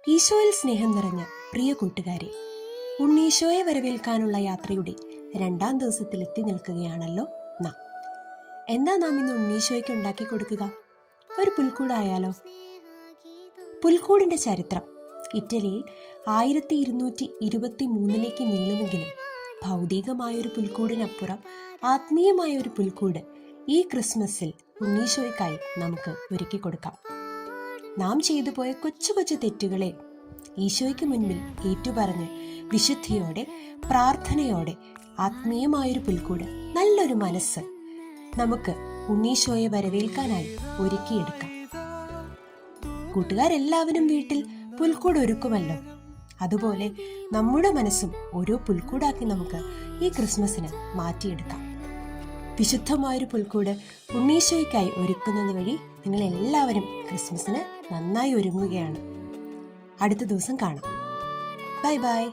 ഈശോയിൽ സ്നേഹം നിറഞ്ഞ പ്രിയ കൂട്ടുകാരെ, ഉണ്ണീശോയെ വരവേൽക്കാനുള്ള യാത്രയുടെ 2ാം ദിവസത്തിൽ എത്തി നിൽക്കുകയാണല്ലോ നാം. എന്താ നാം ഇന്ന് ഉണ്ണീശോയ്ക്ക് ഉണ്ടാക്കി കൊടുക്കുക? ഒരു പുൽക്കൂടായാലോ? പുൽക്കൂടിന്റെ ചരിത്രം ഇറ്റലിയിൽ 1223 നീളുമെങ്കിലും ഭൗതികമായൊരു പുൽക്കൂടിനപ്പുറം ആത്മീയമായ ഒരു പുൽക്കൂട് ഈ ക്രിസ്മസിൽ ഉണ്ണീശോയ്ക്കായി നമുക്ക് ഒരുക്കി കൊടുക്കാം. നാം ചെയ്തു പോയ കൊച്ചു കൊച്ചു തെറ്റുകളെ ഈശോയ്ക്ക് മുൻപിൽ ഏറ്റുപറഞ്ഞ് വിശുദ്ധിയോടെ, പ്രാർത്ഥനയോടെ ആത്മീയമായൊരു പുൽക്കൂട്, നല്ലൊരു മനസ്സ് നമുക്ക് ഉണ്ണീശോയെ വരവേൽക്കാനായി ഒരുക്കിയെടുക്കാം. കൂട്ടുകാരെല്ലാവരും വീട്ടിൽ പുൽക്കൂട് ഒരുക്കുമല്ലോ. അതുപോലെ നമ്മുടെ മനസ്സും ഓരോ പുൽക്കൂടാക്കി നമുക്ക് ഈ ക്രിസ്മസിന് മാറ്റിയെടുക്കാം. വിശുദ്ധമായൊരു പുൽക്കൂട് ഉണ്ണീശോയ്ക്കായി ഒരുക്കുന്നത് വഴി നിങ്ങൾ എല്ലാവരും ക്രിസ്മസിന് നന്നായി ഒരുങ്ങുകയാണ്. അടുത്ത ദിവസം കാണാം. Bye bye.